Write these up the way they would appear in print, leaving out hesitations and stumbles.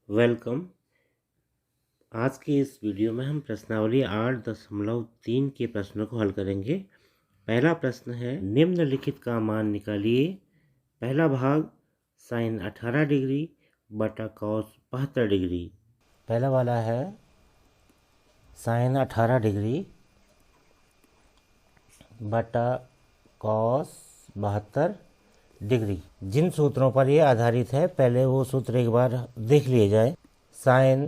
Welcome. आज की इस वीडियो में हम प्रश्नावली 8.3 के प्रश्नों को हल करेंगे। पहला प्रश्न है, निम्नलिखित का मान निकालिए। पहला भाग साइन 18 डिग्री बटा कॉस 72 डिग्री। पहला वाला है साइन 18 डिग्री बटा कॉस 72 डिग्री। जिन सूत्रों पर यह आधारित है पहले वो सूत्र एक बार देख लिए जाए। साइन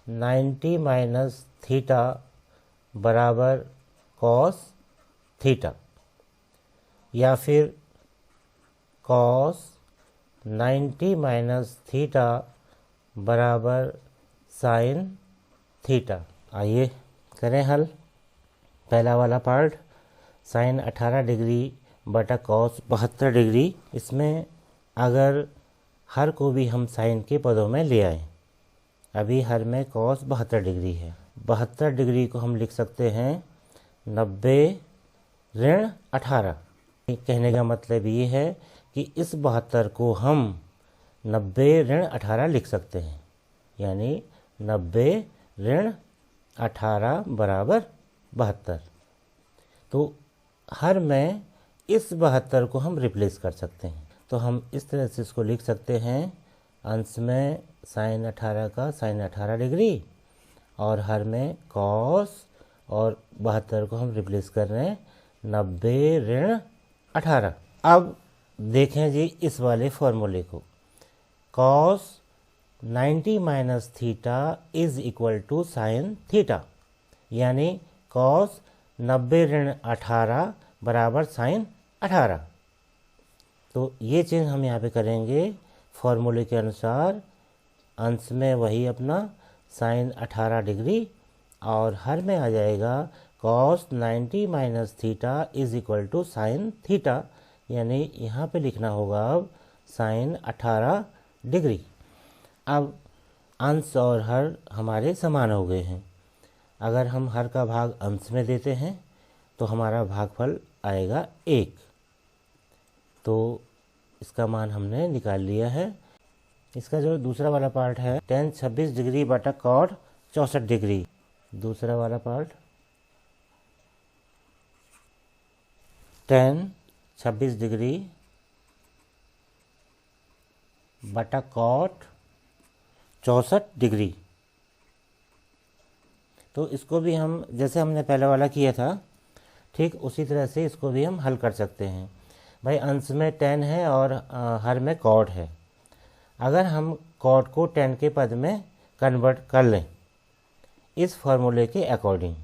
90 माइनस थीटा बराबर कॉस थीटा, या फिर कॉस 90 माइनस थीटा बराबर साइन थीटा। आइए करें हल। पहला वाला पार्ट साइन 18 डिग्री बटा कॉस 72 डिग्री, इसमें अगर हर को भी हम साइन के पदों में ले आए, अभी हर में कॉस 72 डिग्री है। 72 डिग्री को हम लिख सकते हैं 90 ऋण 18। कहने का मतलब ये है कि इस 72 को हम 90 ऋण 18 लिख सकते हैं, यानी 90 ऋण 18 बराबर 72। तो हर में इस 72 को हम रिप्लेस कर सकते हैं। तो हम इस तरह से इसको लिख सकते हैं, अंश में साइन 18 का साइन 18 डिग्री और हर में कॉस, और 72 को हम रिप्लेस कर रहे हैं 90 ऋण 18। अब देखें जी इस वाले फॉर्मूले को, cos 90 minus theta is equal to sine theta, यानी कॉस 90 ऋण 18 बराबर साइन 18। तो ये चेंज हम यहाँ पे करेंगे फॉर्मूले के अनुसार। अंश में वही अपना साइन 18 डिग्री और हर में आ जाएगा cos 90 minus theta is equal to sine theta, यानी यहाँ पे लिखना होगा अब साइन 18 डिग्री। अब अंश और हर हमारे समान हो गए हैं। अगर हम हर का भाग अंश में देते हैं तो हमारा भागफल आएगा 1। तो इसका मान हमने निकाल लिया है। इसका जो दूसरा वाला पार्ट है tan 26 डिग्री बटा कॉट 64 डिग्री। दूसरा वाला पार्ट tan 26 डिग्री बटा कॉट 64 डिग्री। तो इसको भी हम जैसे हमने पहला वाला किया था ठीक उसी तरह से इसको भी हम हल कर सकते हैं। भाई अंश में tan है और हर में कॉट है। अगर हम कॉट को tan के पद में कन्वर्ट कर लें इस फॉर्मूले के according,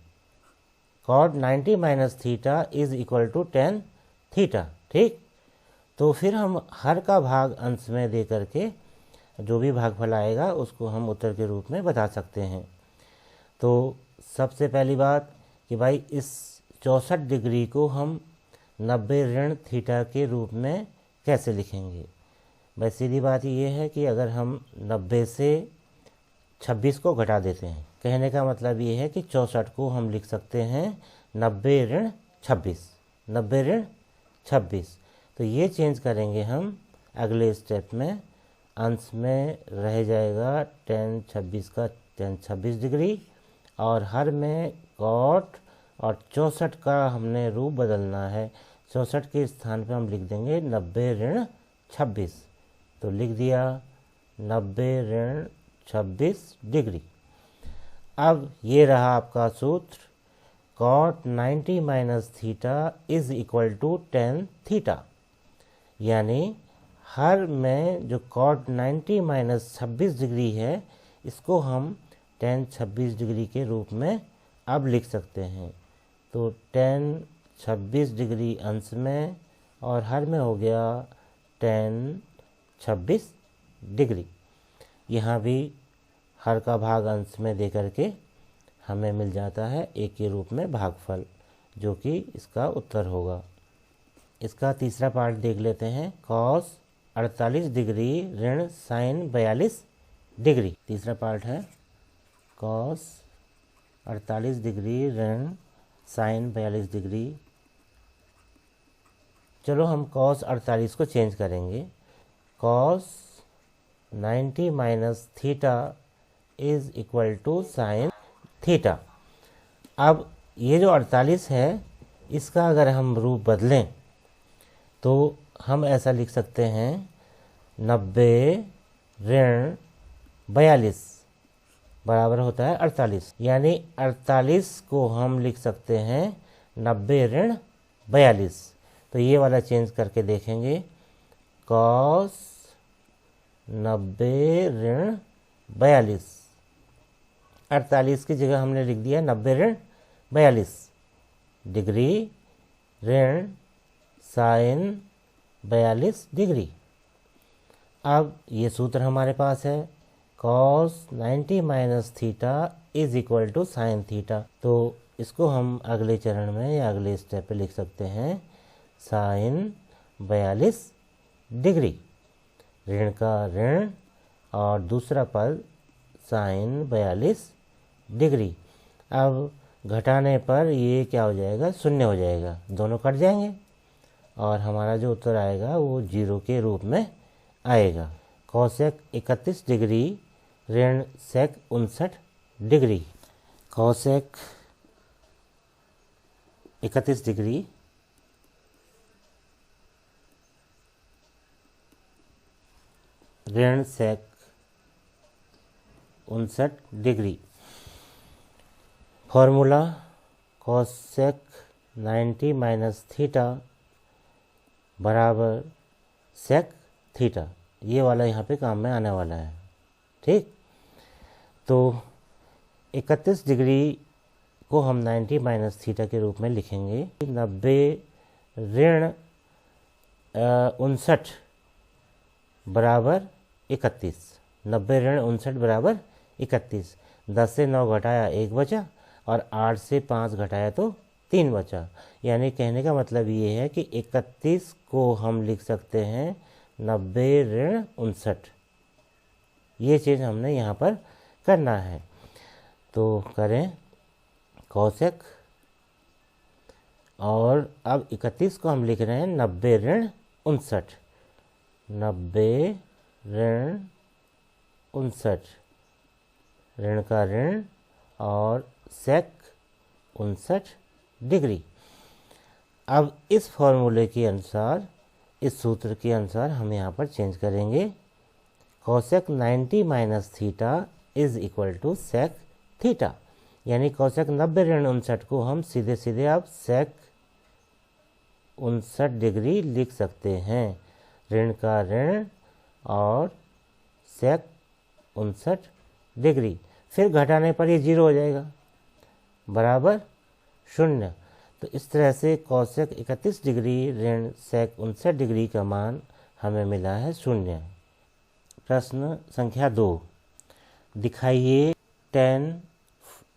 cot 90 minus theta is equal to tan theta, ठीक। तो फिर हम हर का भाग अंश में दे करके जो भी भागफल आएगा उसको हम उत्तर के रूप में बता सकते हैं। तो सबसे पहली बात कि भाई इस 64 डिग्री को हम 90 ऋण थीटा के रूप में कैसे लिखेंगे। भाई सीधी बात ये है कि अगर हम 90 से 26 को घटा देते हैं, कहने का मतलब ये है कि 64 को हम लिख सकते हैं 90 ऋण 26, 90 ऋण 26। तो ये चेंज करेंगे हम अगले स्टेप में। अंश में रह जाएगा tan 26 का tan 26 डिग्री और हर में कॉट, और 64 का हमने रूप बदलना है। 64 के स्थान पे हम लिख देंगे 90 ऋण 26। तो लिख दिया 90 ऋण 26 डिग्री। अब ये रहा आपका सूत्र, cot 90 minus theta is equal to tan theta, यानी हर में जो कॉट 90 माइनस 26 डिग्री है इसको हम tan 26 डिग्री के रूप में अब लिख सकते हैं। तो tan 26 डिग्री अंश में और हर में हो गया tan 26 डिग्री। यहाँ भी हर का भाग अंश में दे करके हमें मिल जाता है 1 के रूप में भागफल, जो कि इसका उत्तर होगा। इसका तीसरा पार्ट देख लेते हैं, कॉस 48 डिग्री ऋण साइन 42 डिग्री। तीसरा पार्ट है कॉस 48 डिग्री ऋण साइन 42 डिग्री। चलो हम कॉस 48 को चेंज करेंगे, cos 90 minus theta is equal to sine theta. अब ये जो 48 है इसका अगर हम रूप बदलें तो हम ऐसा लिख सकते हैं 90 ऋण 42 बराबर होता है 48, यानी 48 को हम लिख सकते हैं 90 ऋण 42। तो ये वाला चेंज करके देखेंगे, कॉस 90 ऋण 42, 48 की जगह हमने लिख दिया 90 ऋण 42 डिग्री ऋण साइन 42 डिग्री। अब ये सूत्र हमारे पास है, cos 90 minus theta is equal to sine theta. तो इसको हम अगले चरण में या अगले स्टेप पे लिख सकते हैं साइन 42 डिग्री, ऋण का ऋण और दूसरा पद साइन 42 डिग्री। अब घटाने पर ये क्या हो जाएगा, शून्य हो जाएगा, दोनों कट जाएंगे और हमारा जो उत्तर आएगा वो 0 के रूप में आएगा। कॉसेक 31 डिग्री ऋण सेक 59 डिग्री, कॉसेक 31 डिग्री ऋण सेक 59 degree. Formula cosec 90 minus theta बराबर सेक थीटा, ये वाला यहाँ पे काम में आने वाला है। ठीक, तो 31 डिग्री को हम 90 माइनस थीटा के रूप में लिखेंगे। 90 ऋण 59 बराबर 31, 90 ऋण 59 बराबर 31। 10 से 9 घटाया 1 बचा और 8 से 5 घटाया तो 3 बचा। यानी कहने का मतलब ये है कि 31 को हम लिख सकते हैं 90 ऋण 59। ये चीज़ हमने यहाँ पर करना है, तो करें कॉसेक, और अब 31 को हम लिख रहे हैं 90 ऋण 59, 90 ऋण 59, ऋण का ऋण और सेक 59 डिग्री। अब इस फॉर्मूले के अनुसार, इस सूत्र के अनुसार हम यहाँ पर चेंज करेंगे, cosec 90 minus theta is equal to sec theta, यानी कॉसेक 90 ऋण 59 को हम सीधे सीधे अब सेक 59 डिग्री लिख सकते हैं, ऋण का ऋण और सेक 59 डिग्री। फिर घटाने पर ये 0 हो जाएगा, बराबर 0। तो इस तरह से कॉसेक 31 डिग्री ऋण सेक 59 डिग्री का मान हमें मिला है 0। प्रश्न संख्या 2, दिखाइए tan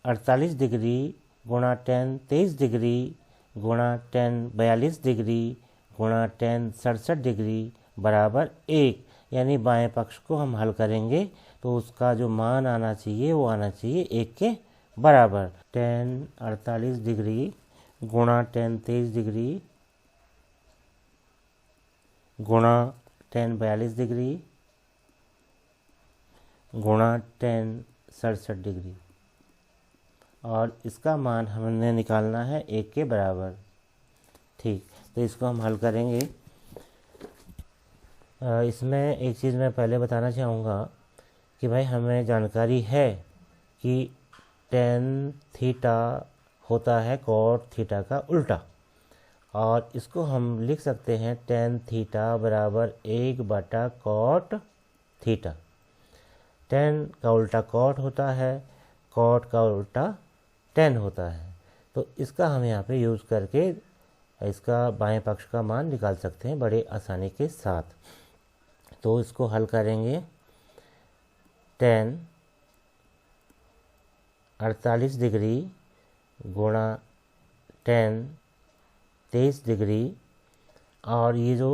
48 डिग्री गुणा tan 23 डिग्री गुणा tan 42 डिग्री गुणा tan 67 डिग्री बराबर 1, यानी बाएं पक्ष को हम हल करेंगे तो उसका जो मान आना चाहिए वो आना चाहिए 1 के बराबर। tan 48 डिग्री गुणा tan 23 डिग्री गुणा tan 42 डिग्री गुणा tan 67 डिग्री, और इसका मान हमने निकालना है 1 के बराबर। ठीक, तो इसको हम हल करेंगे। इसमें एक चीज़ मैं पहले बताना चाहूँगा कि भाई हमें जानकारी है कि tan थीटा होता है कॉट थीटा का उल्टा, और इसको हम लिख सकते हैं tan थीटा बराबर 1 कॉट थीटा। tan का उल्टा कॉट होता है, कॉट का उल्टा tan होता है, तो इसका हम यहाँ पे यूज़ करके इसका बाएं पक्ष का मान निकाल सकते हैं बड़े आसानी के साथ। तो इसको हल करेंगे, tan 48 डिग्री गुणा tan 23 डिग्री, और ये जो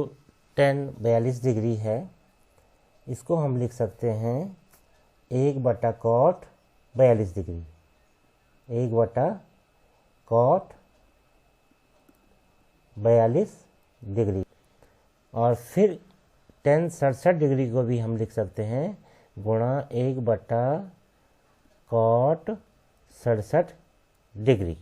tan 42 डिग्री है इसको हम लिख सकते हैं 1 कॉट 42 डिग्री, 1 कॉट 42 डिग्री। और फिर tan 67 डिग्री को भी हम लिख सकते हैं गुणा 1/cot 67 डिग्री।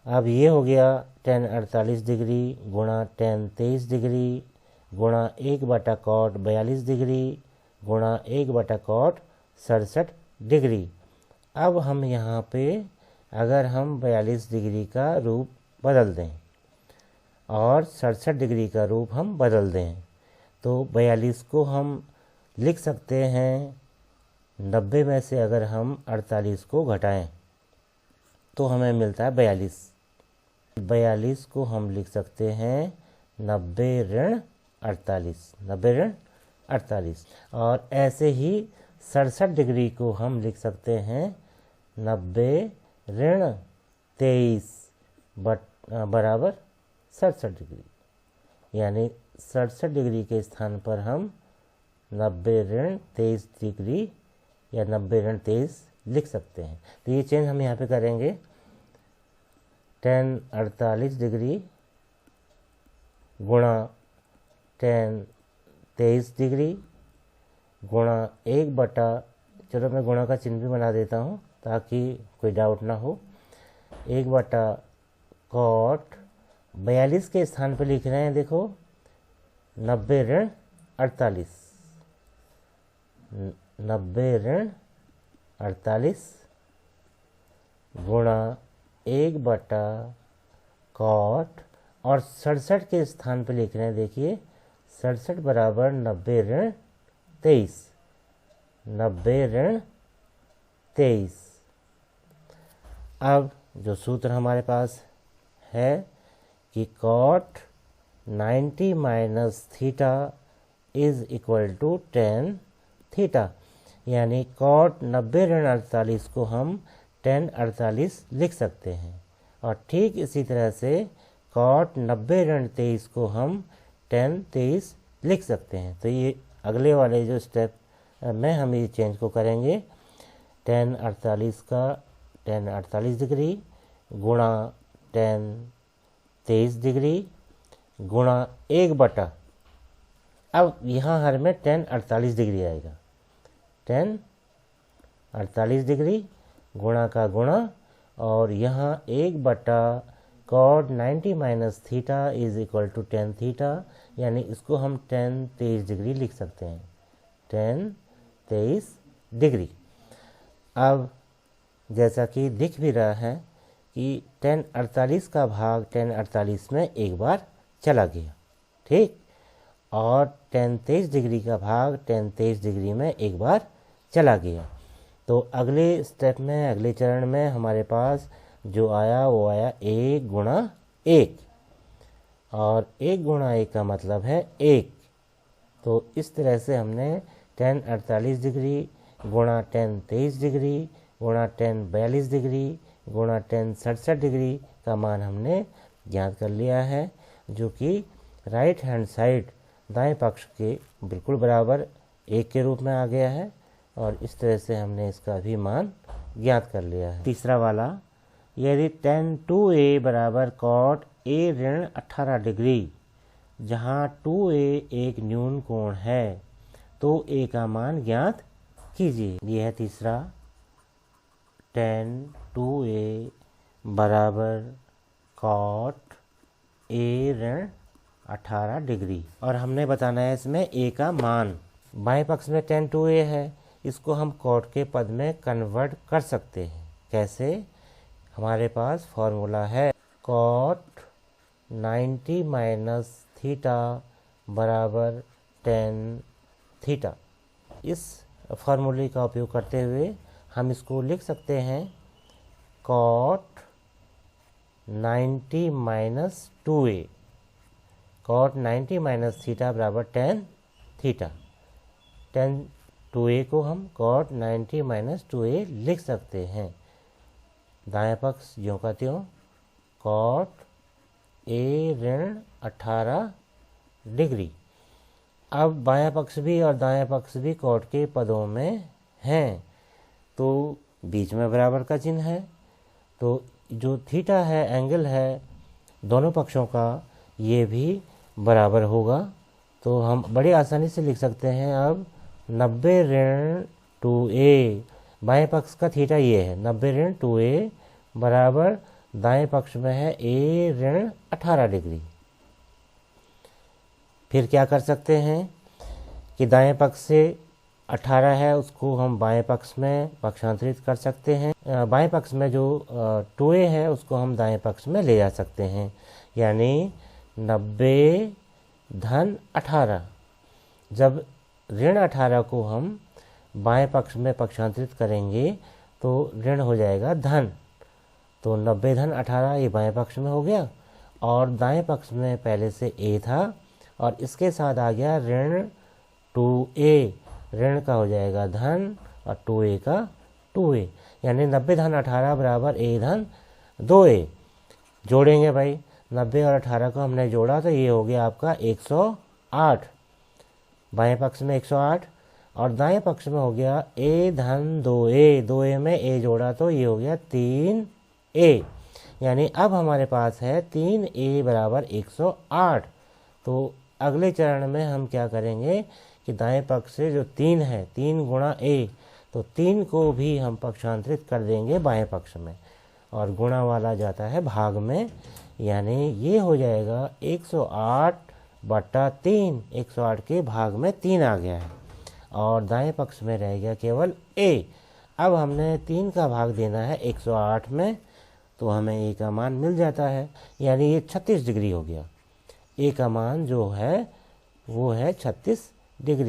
अब ये हो गया tan 48 डिग्री गुणा tan 23 डिग्री गुणा 1/cot 42 डिग्री गुणा 1/cot 67 डिग्री। अब हम यहाँ पे अगर हम 42 डिग्री का रूप बदल दें और 67 डिग्री का रूप हम बदल दें तो 42 को हम लिख सकते हैं 90 में से अगर हम 48 को घटाएं तो हमें मिलता है 42। 42 को हम लिख सकते हैं 90 ऋण 48, 90 ऋण 48। और ऐसे ही 67 डिग्री को हम लिख सकते हैं 90 ऋण 23 बराबर 67 डिग्री। यानी 67 डिग्री के स्थान पर हम 90 ऋण 23 डिग्री या 90 ऋण 23 लिख सकते हैं। तो ये चेंज हम यहाँ पे करेंगे। tan 48 डिग्री गुणा tan 23 डिग्री गुणा 1/, चलो मैं गुणा का चिन्ह भी बना देता हूँ ताकि कोई डाउट ना हो। 1/cot 42 के स्थान पर लिख रहे हैं, देखो 90 ऋण 48, 90 ऋण 48 गुणा 1/cot और 67 के स्थान पर लिख रहे हैं, देखिए 67 बराबर 90 ऋण 23, 90 ऋण 23। अब जो सूत्र हमारे पास है कि cot 90 minus theta is equal to tan theta, यानी cot 90 ऋण 48 को हम tan 48 लिख सकते हैं। और ठीक इसी तरह से cot 90 ऋण 23 को हम tan 23 लिख सकते हैं। तो ये अगले वाले जो स्टेप में हम ये चेंज को करेंगे। tan 48 का tan 48 डिग्री गुणा tan 23 डिग्री गुणा 1/, अब यहाँ हर में tan 48 डिग्री आएगा। tan 48 डिग्री गुणा का गुणा और यहाँ 1/cot 90 minus theta is equal to tan theta, यानी इसको हम tan 23 डिग्री लिख सकते हैं, tan 23 डिग्री। अब जैसा कि दिख भी रहा है कि tan 48 का भाग tan 48 में एक बार चला गया, ठीक, और tan 23 डिग्री का भाग tan 23 डिग्री में एक बार चला गया। तो अगले स्टेप में, अगले चरण में हमारे पास जो आया वो आया 1 गुणा 1, और 1 गुणा 1 का मतलब है 1। तो इस तरह से हमने tan 48 डिग्री गुणा tan 23 डिग्री गुणा tan 42 डिग्री गुणा tan 67 डिग्री का मान हमने ज्ञात कर लिया है, जो कि राइट हैंड साइड दाएं पक्ष के बिल्कुल बराबर 1 के रूप में आ गया है। और इस तरह से हमने इसका भी मान ज्ञात कर लिया है। तीसरा वाला, यदि tan 2a बराबर cot a ऋण 18 डिग्री, जहाँ 2a एक न्यून कोण है, तो a का मान ज्ञात कीजिए। यह है तीसरा, tan 2a बराबर cot a ऋण 18 डिग्री, और हमने बताना है इसमें a का मान। बाएं पक्ष में tan 2a है, इसको हम cot के पद में कन्वर्ट कर सकते हैं। कैसे? हमारे पास फॉर्मूला है cot 90 माइनस थीटा बराबर tan थीटा। इस फार्मूले का उपयोग करते हुए हम इसको लिख सकते हैं cot 90 minus 2a, cot 90 minus theta बराबर tan थीटा। tan 2a को हम cot 90 माइनस 2a लिख सकते हैं। दायां पक्ष ज्यों का त्यों cot a ऋण 18 डिग्री। अब बायां पक्ष भी और दायां पक्ष भी cot के पदों में हैं, तो बीच में बराबर का चिन्ह है, तो जो थीटा है, एंगल है दोनों पक्षों का, ये भी बराबर होगा। तो हम बड़ी आसानी से लिख सकते हैं अब 90 ऋण 2a, बाएं पक्ष का थीटा ये है, 90 ऋण 2a बराबर दाएं पक्ष में है a ऋण 18 डिग्री। फिर क्या कर सकते हैं कि दाएं पक्ष से 18 है उसको हम बाएं पक्ष में पक्षांतरित कर सकते हैं। बाएं पक्ष में जो 2a है उसको हम दाएं पक्ष में ले जा सकते हैं, यानी 90 धन 18। जब ऋण 18 को हम बाएं पक्ष में पक्षांतरित करेंगे तो ऋण हो जाएगा धन, तो 90 धन 18 ये बाएं पक्ष में हो गया, और दाएं पक्ष में पहले से a था और इसके साथ आ गया ऋण 2a, ऋण का हो जाएगा धन और 2a का 2a, यानी 90 धन 18 बराबर a धन 2a। जोड़ेंगे भाई, 90 और 18 को हमने जोड़ा तो ये हो गया आपका 108, बाएं पक्ष में 108 और दाएं पक्ष में हो गया a धन 2a, 2a में a जोड़ा तो ये हो गया 3a, यानी अब हमारे पास है 3a बराबर 108। तो अगले चरण में हम क्या करेंगे कि दाएं पक्ष से जो 3 है, 3 गुणा a, तो 3 को भी हम पक्षांतरित कर देंगे बाएं पक्ष में और गुणा वाला जाता है भाग में, यानी ये हो जाएगा 108/3, 108 के भाग में 3 आ गया है और दाएं पक्ष में रह गया केवल a। अब हमने 3 का भाग देना है 108 में, तो हमें a का मान मिल जाता है, यानी ये 36 डिग्री हो गया। a का मान जो है वो है 36 डिग्री।